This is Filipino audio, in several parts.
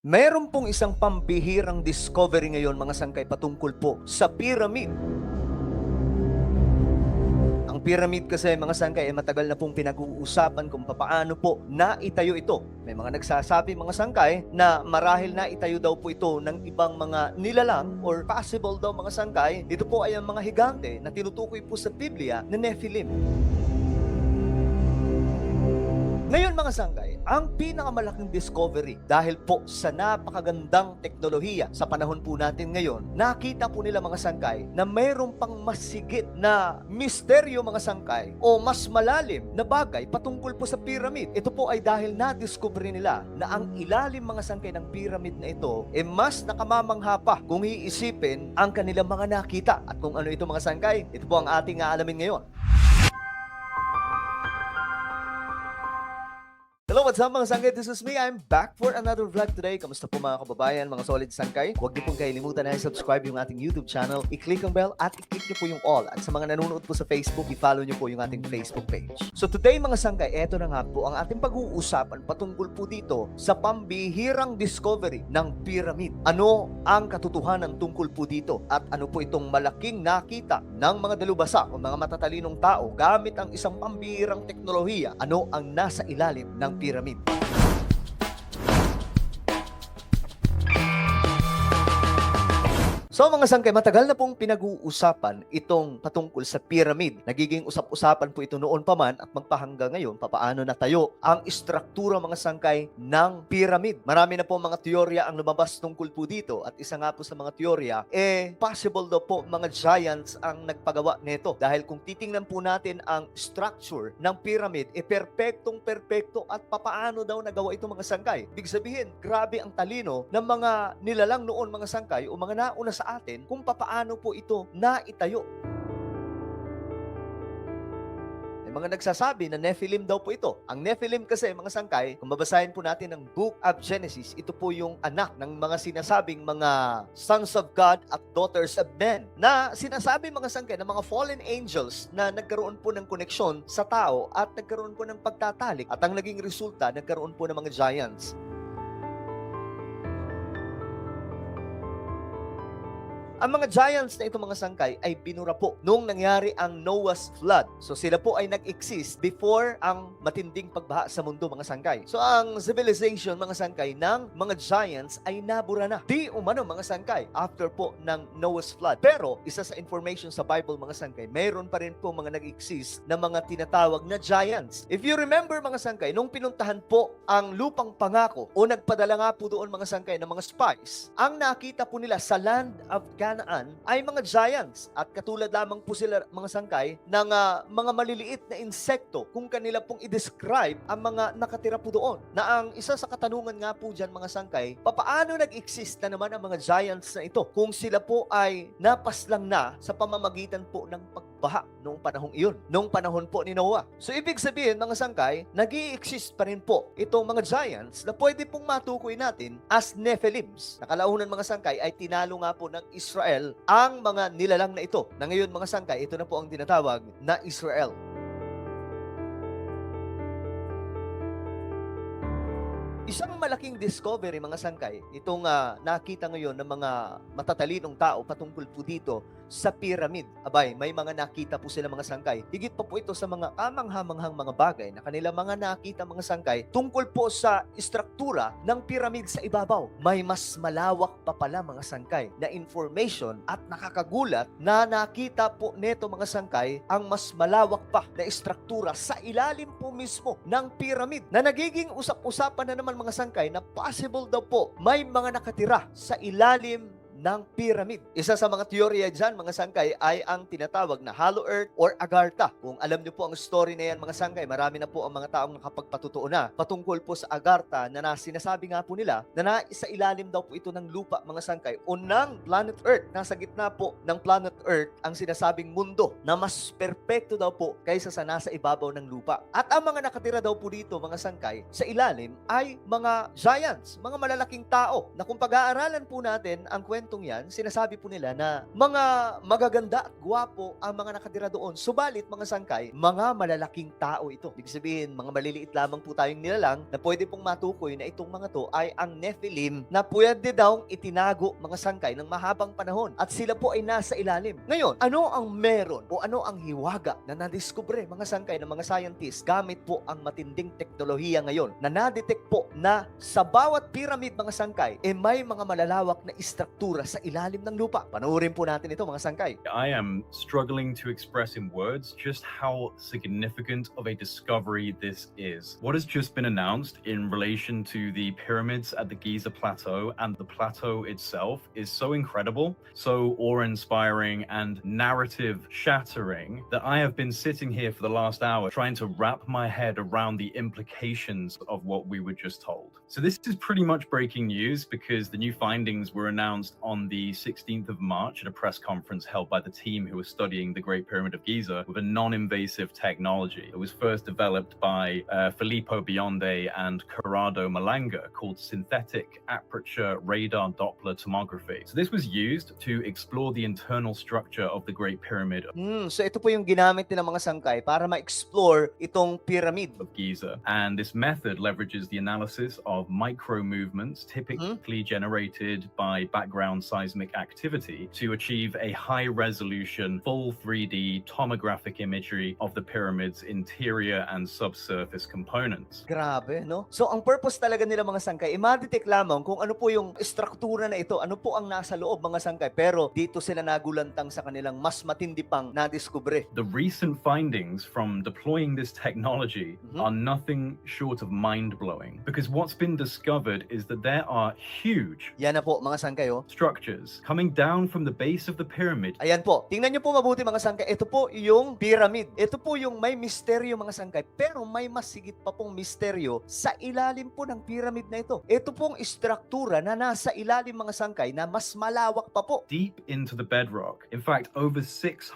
Meron pong isang pambihirang discovery ngayon mga sangkay patungkol po sa pyramid. Ang pyramid kasi mga sangkay ay matagal na pong pinag-uusapan kung papaano po naitayo ito. May mga nagsasabi mga sangkay na marahil naitayo daw po ito ng ibang mga nilalang or possible daw mga sangkay. Ito po ay ang mga higante na tinutukoy po sa Biblia na Nephilim. Ngayon mga sangkay, ang pinakamalaking discovery dahil po sa napakagandang teknolohiya sa panahon po natin ngayon, nakita po nila mga sangkay na mayroon pang masigit na misteryo mga sangkay o mas malalim na bagay patungkol po sa pyramid. Ito po ay dahil na-discover nila na ang ilalim mga sangkay ng pyramid na ito ay mas nakamamangha pa kung iisipin ang kanilang mga nakita. At kung ano ito mga sangkay, ito po ang ating aalamin ngayon. Hello, what's up mga sangkay? This is me. I'm back for another vlog today. Kamusta po mga kababayan, mga solid sangkay? Huwag niyo pong kalimutan na i-subscribe yung ating YouTube channel, i-click ang bell at i-click niyo po yung all. At sa mga nanonood po sa Facebook, i-follow niyo po yung ating Facebook page. So today mga sangkay, eto na nga po ang ating pag-uusapan patungkol po dito sa pambihirang discovery ng pyramid. Ano ang katotohanan tungkol po dito? At ano po itong malaking nakita ng mga dalubhasa o mga matatalinong tao gamit ang isang pambihirang teknolohiya? Ano ang nasa ilalim ng pyramid? So mga sangkay, matagal na pong pinag-uusapan itong patungkol sa pyramid. Nagiging usap-usapan po ito noon pa man at magpahanggang ngayon papaano natayo ang istruktura mga sangkay ng pyramid. Marami na po mga teorya ang lumabas tungkol po dito at isa nga po sa mga teorya, possible daw po mga giants ang nagpagawa nito. Dahil kung titingnan po natin ang structure ng pyramid, perpektong-perpekto at papaano daw nagawa ito mga sangkay. Ibig sabihin, grabe ang talino ng mga nilalang noon mga sangkay o mga nauna sa atin kung papaano po ito naitayo. May mga nagsasabi na Nephilim daw po ito. Ang Nephilim kasi mga sangkay, kung babasahin po natin ang Book of Genesis, ito po yung anak ng mga sinasabing mga sons of God at daughters of men na sinasabi mga sangkay ng mga fallen angels na nagkaroon po ng koneksyon sa tao at nagkaroon po ng pagtatalik at ang naging resulta, nagkaroon po ng mga giants. Ang mga giants na ito mga sangkay ay binura po noong nangyari ang Noah's flood. So sila po ay nag-exist before ang matinding pagbaha sa mundo mga sangkay. So ang civilization mga sangkay ng mga giants ay nabura na. Di umano mga sangkay after po ng Noah's flood. Pero isa sa information sa Bible mga sangkay, mayroon pa rin po mga nag-exist na mga tinatawag na giants. If you remember mga sangkay, nung pinuntahan po ang lupang pangako o nagpadala nga po doon mga sangkay ng mga spies, ang nakita po nila sa land of Canaan ay mga giants at katulad lamang po sila mga sangkay ng mga maliliit na insekto kung kanila pong i-describe ang mga nakatira po doon. Na ang isa sa katanungan nga po dyan mga sangkay, papaano nag-exist na naman ang mga giants na ito kung sila po ay napaslang na sa pamamagitan po ng pagbaha noong panahong iyon, noong panahon po ni Noah. So ibig sabihin mga sangkay, nag-i-exist pa rin po itong mga giants na pwede pong matukoy natin as Nephilims. Nakalaunan mga sangkay ay tinalo nga po ng Israel ang mga nilalang na ito. Na ngayon mga sangkay, ito na po ang tinatawag na Israel. Isang malaking discovery mga sangkay, itong nakita ngayon ng mga matatalinong tao patungkol po dito sa pyramid. Abay, may mga nakita po sila mga sangkay. Higit pa po ito sa mga kamanghamanghang mga bagay na kanila mga nakita mga sangkay tungkol po sa istruktura ng pyramid sa ibabaw. May mas malawak pa pala mga sangkay na information at nakakagulat na nakita po neto mga sangkay ang mas malawak pa na istruktura sa ilalim po mismo ng pyramid na nagiging usap-usapan na naman mga sangkay na possible daw po may mga nakatira sa ilalim ng pyramid. Isa sa mga teorya dyan, mga sangkay, ay ang tinatawag na Hollow Earth or Agartha. Kung alam niyo po ang story na yan, mga sangkay, marami na po ang mga taong nakapagpatutuo na patungkol po sa Agartha na sinasabi nga po nila na sa ilalim daw po ito ng lupa, mga sangkay, o ng planet Earth. Nasa gitna po ng planet Earth ang sinasabing mundo na mas perpekto daw po kaysa sa nasa ibabaw ng lupa. At ang mga nakatira daw po dito, mga sangkay, sa ilalim ay mga giants, mga malalaking tao na kung pag-aaralan po natin ang kwento puntong yan, sinasabi po nila na mga magaganda at gwapo ang mga nakatira doon. Subalit, mga sangkay, mga malalaking tao ito. Ibig sabihin, mga maliliit lamang po tayong nilalang na pwede pong matukoy na itong mga to ay ang Nephilim na pwede daw itinago, mga sangkay, ng mahabang panahon. At sila po ay nasa ilalim. Ngayon, ano ang meron o ano ang hiwaga na nadiskubre, mga sangkay, ng mga scientists gamit po ang matinding teknolohiya ngayon na nadetect po na sa bawat pyramid, mga sangkay, may mga malalawak na istruktura sa ilalim ng lupa. Panoorin po natin ito, mga sangkay. I am struggling to express in words just how significant of a discovery this is. What has just been announced in relation to the pyramids at the Giza Plateau and the plateau itself is so incredible, so awe-inspiring and narrative-shattering that I have been sitting here for the last hour trying to wrap my head around the implications of what we were just told. So this is pretty much breaking news because the new findings were announced on the 16th of March at a press conference held by the team who was studying the Great Pyramid of Giza with a non-invasive technology that was first developed by Filippo Bionde and Corrado Malanga called synthetic aperture radar Doppler tomography. So this was used to explore the internal structure of the Great Pyramid So ito po yung ginamit ng mga sangkay para ma-explore itong pyramid of Giza. And this method leverages the analysis of micro movements typically generated by background seismic activity to achieve a high-resolution, full 3D tomographic imagery of the pyramid's interior and subsurface components. Grabe, no? So, ang purpose talaga nila, mga sangkay, i-detect lamang kung ano po yung struktura na ito, ano po ang nasa loob, mga sangkay. Pero dito sila nagulantang sa kanilang mas matindi pang nadiskubre. The recent findings from deploying this technology are nothing short of mind-blowing because what's been discovered is that there are huge Yan na po, mga sangkay, oh. structures coming down from the base of the pyramid. Ayan po. Tingnan nyo po mabuti, mga sangkay. Ito po yung pyramid. Ito po yung may misteryo, mga sangkay. Pero may mas sigit pa pong misteryo sa ilalim po ng pyramid na ito. Ito pong istruktura na nasa ilalim, mga sangkay, na mas malawak pa po. Deep into the bedrock. In fact, over 600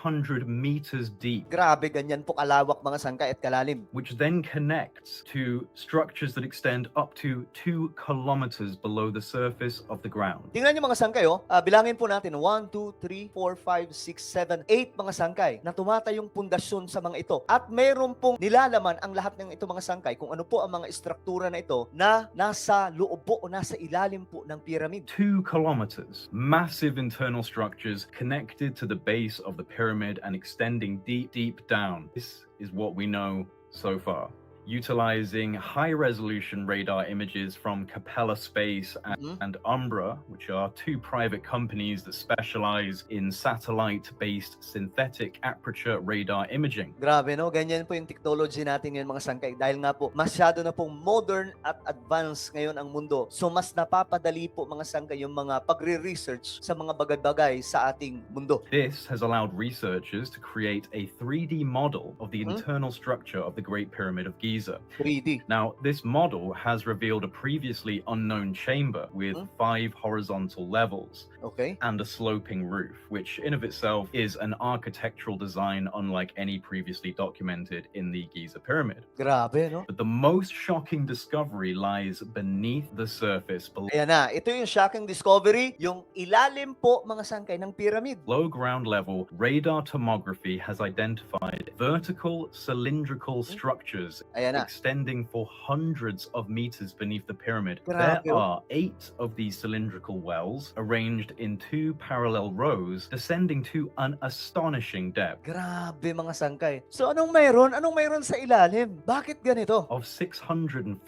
meters deep. Grabe, ganyan po kalawak, mga sangkay, at kalalim. Which then connects to structures that extend up to 2 kilometers below the surface of the ground. Tingnan nyo, mga sangkay, oh. Bilangin po natin, 1, 2, 3, 4, 5, 6, 7, 8 mga sangkay na tumatayong pundasyon sa mga ito. At mayroon pong nilalaman ang lahat ng ito, mga sangkay, kung ano po ang mga istruktura na ito na nasa loob po o nasa ilalim po ng pyramid. 2 kilometers. Massive internal structures connected to the base of the pyramid and extending deep, deep down. This is what we know so far. Utilizing high-resolution radar images from Capella Space and Umbra, which are two private companies that specialize in satellite-based synthetic aperture radar imaging. Grabe, no? Ganyan po yung technology natin ngayon, mga sangkay. Dahil nga po, masyado na pong modern at advanced ngayon ang mundo. So, mas napapadali po, mga sangkay, yung mga pagre-research sa mga bagay-bagay sa ating mundo. This has allowed researchers to create a 3D model of the internal structure of the Great Pyramid of Giza. 3D. Now, this model has revealed a previously unknown chamber with 5 horizontal levels and a sloping roof, which in of itself is an architectural design unlike any previously documented in the Giza Pyramid. Grabe, no? But the most shocking discovery lies beneath the surface. Ayan na, ito yung shocking discovery, yung ilalim po, mga sangkay, ng pyramid. Below ground level, radar tomography has identified vertical cylindrical structures extending for hundreds of meters beneath the pyramid. There are 8 of these cylindrical wells arranged in 2 parallel rows, descending to an astonishing depth. Grabe, mga sangkay. So anong mayroon? Anong mayroon sa ilalim? Bakit ganito? Of 648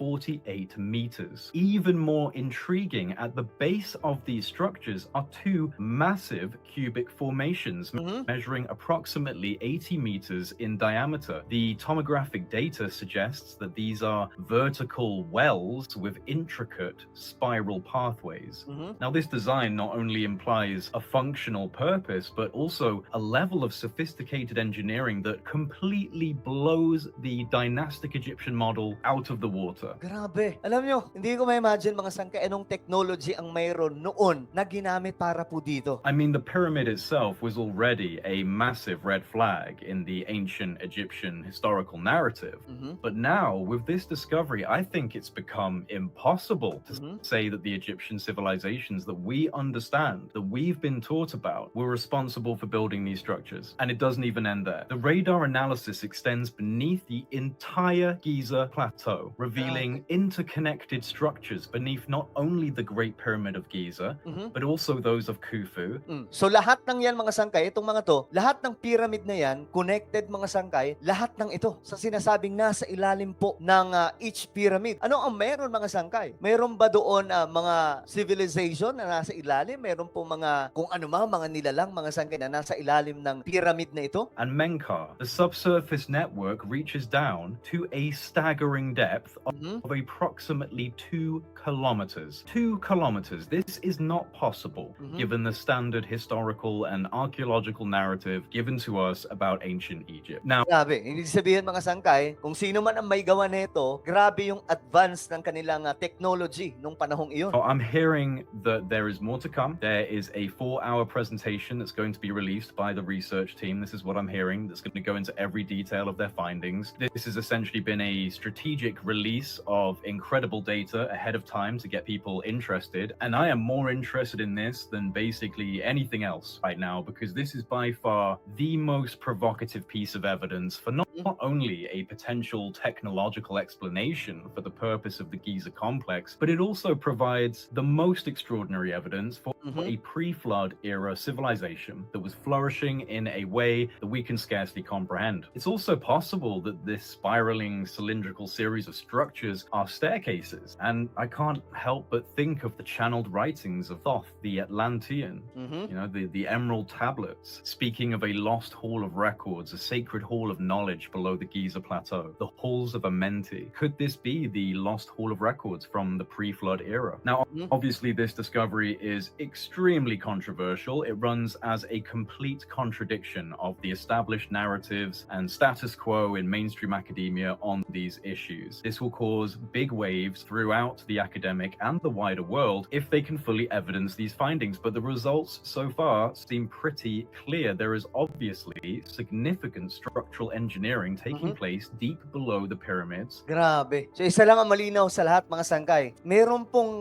meters. Even more intriguing, at the base of these structures are 2 massive cubic formations measuring approximately 80 meters in diameter. The tomographic data suggests that these are vertical wells with intricate spiral pathways. Now, this design not only implies a functional purpose, but also a level of sophisticated engineering that completely blows the dynastic Egyptian model out of the water. Grabe. Alam nyo, hindi ko ma-imagine, mga sangkay, anong technology ang mayroon noon na ginamit para po dito. I mean, the pyramid itself was already a massive red flag in the ancient Egyptian historical narrative. But But now, with this discovery, I think it's become impossible to say that the Egyptian civilizations that we understand, that we've been taught about, were responsible for building these structures. And it doesn't even end there. The radar analysis extends beneath the entire Giza Plateau, revealing interconnected structures beneath not only the Great Pyramid of Giza, but also those of Khufu. So lahat ng yan mga sangkay, itong mga to, lahat ng pyramid na yan, connected mga sangkay, lahat ng ito sa sinasabing nasa ilalim po ng each pyramid. Ano ang meron mga sangkay? Meron ba doon mga civilization na nasa ilalim? Meron po mga kung ano mga nilalang mga sangkay na nasa ilalim ng pyramid na ito? And Menkaure, the subsurface network reaches down to a staggering depth of approximately 2 kilometers. 2 kilometers. This is not possible given the standard historical and archaeological narrative given to us about ancient Egypt. Now, Grabe, hindi sabihin mga sangkay, kung sino man ang may gawa nito, grabe yung advance ng kanilang technology nung panahong iyon. I'm hearing that there is more to come. There is a 4-hour presentation that's going to be released by the research team. This is what I'm hearing. That's going to go into every detail of their findings. This has essentially been a strategic release of incredible data ahead of time to get people interested. And I am more interested in this than basically anything else right now, because this is by far the most provocative piece of evidence for not only a potential technological explanation for the purpose of the Giza complex, but it also provides the most extraordinary evidence for a pre-flood era civilization that was flourishing in a way that we can scarcely comprehend. It's also possible that this spiraling cylindrical series of structures are staircases, and I can't help but think of the channeled writings of Thoth, the Atlantean, the Emerald Tablets, speaking of a lost hall of records, a sacred hall of knowledge below the Giza Plateau, the halls of Amenti. Could this be the lost hall of records from the pre-flood era? Now, obviously, this discovery is extremely controversial. It runs as a complete contradiction of the established narratives and status quo in mainstream academia on these issues. This will cause big waves throughout the academic and the wider world if they can fully evidence these findings. But the results so far seem pretty clear. There is obviously significant structural engineering taking place deep below the pyramids. Grabe. So isa lang ang malinaw sa lahat mga sangkay. Meron pong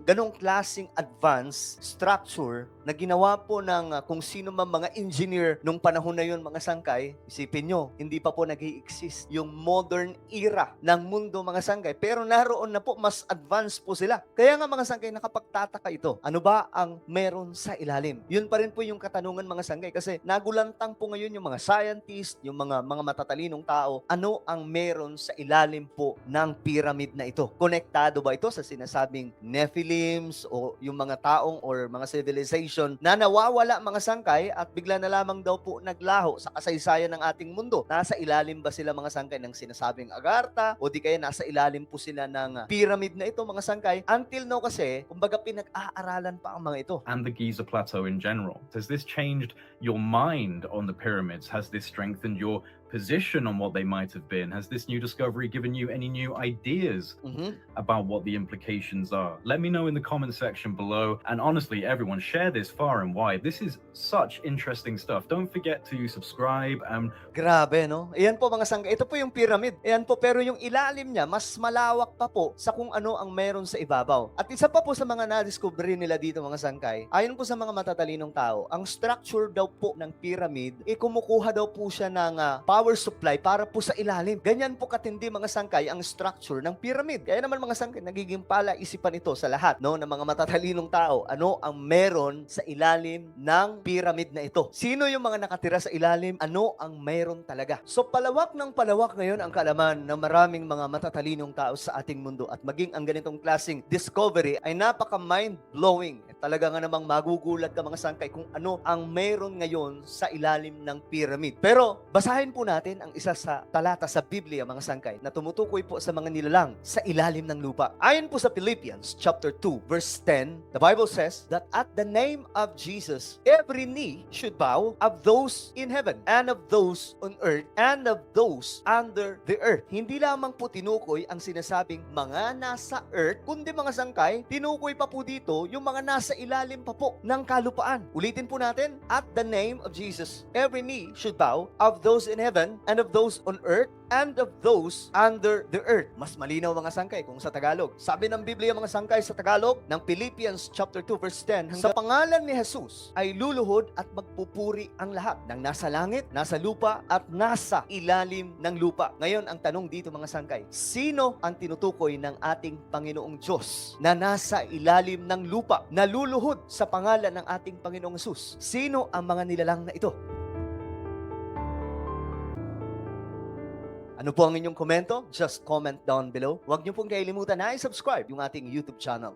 ganong klaseng advanced structure na ginawa po ng kung sino man mga engineer nung panahon na yun mga sangkay. Isipin nyo, hindi pa po nag-i-exist yung modern era ng mundo mga sangkay. Pero naroon na po, mas advanced po sila. Kaya nga mga sangkay, nakapagtataka ito. Ano ba ang meron sa ilalim? Yun pa rin po yung katanungan mga sangkay. Kasi nagulantang po ngayon yung mga scientist, yung mga matatalinong tao, ano ang meron sa ilalim po ng pyramid na ito? Konektado ba ito sa sinasabing Nephilims o yung mga taong or mga civilization na nawawala mga sangkay at bigla na lamang daw po naglaho sa kasaysayan ng ating mundo? Nasa ilalim ba sila mga sangkay ng sinasabing Agartha o di kaya nasa ilalim po sila ng pyramid na ito mga sangkay? Until now kasi, kumbaga pinag-aaralan pa ang mga ito. And the Giza Plateau in general. Has this changed your mind on the pyramids? Has this strengthened your position on what they might have been? Has this new discovery given you any new ideas about what the implications are? Let me know in the comment section below. And honestly, everyone, share this far and wide. This is such interesting stuff. Don't forget to subscribe. Grabe, no? Ayan po mga sangkay. Ito po yung pyramid. Ayan po, pero yung ilalim niya, mas malawak pa po sa kung ano ang meron sa ibabaw. At isa pa po sa mga na-discover nila dito mga sangkay, ayon po sa mga matatalinong tao, ang structure daw po ng pyramid, kumukuha daw po siya ng power supply para po sa ilalim. Ganyan po katindi mga sangkay ang structure ng pyramid. Kaya naman mga sangkay, nagiging palaisipan ito sa lahat, no, ng mga matatalinong tao. Ano ang meron sa ilalim ng pyramid na ito? Sino yung mga nakatira sa ilalim? Ano ang meron talaga? So palawak ng palawak ngayon ang kaalaman ng maraming mga matatalinong tao sa ating mundo, at maging ang ganitong klaseng discovery ay napaka-mind-blowing. Talaga nga namang magugulat ka mga sangkay kung ano ang meron ngayon sa ilalim ng pyramid. Pero basahin po natin ang isa sa talata sa Biblia mga sangkay na tumutukoy po sa mga nilalang sa ilalim ng lupa. Ayon po sa Philippians chapter 2 verse 10, the Bible says that at the name of Jesus, every knee should bow, of those in heaven and of those on earth and of those under the earth. Hindi lamang po tinukoy ang sinasabing mga nasa earth, kundi mga sangkay, tinukoy pa po dito yung mga nasa ilalim pa po ng kalupaan. Ulitin po natin, at the name of Jesus, every knee should bow, of those in heaven and of those on earth and of those under the earth. Mas malinaw mga sangkay kung sa Tagalog. Sabi ng Biblia mga sangkay sa Tagalog ng Philippians chapter 2 verse 10, sa pangalan ni Jesus ay luluhod at magpupuri ang lahat ng nasa langit, nasa lupa at nasa ilalim ng lupa. Ngayon ang tanong dito mga sangkay, sino ang tinutukoy ng ating Panginoong Diyos na nasa ilalim ng lupa, naluluhod sa pangalan ng ating Panginoong Jesus? Sino ang mga nilalang na ito? Ano po ang inyong komento? Just comment down below. Huwag niyo pong kailimutan na i-subscribe yung ating YouTube channel.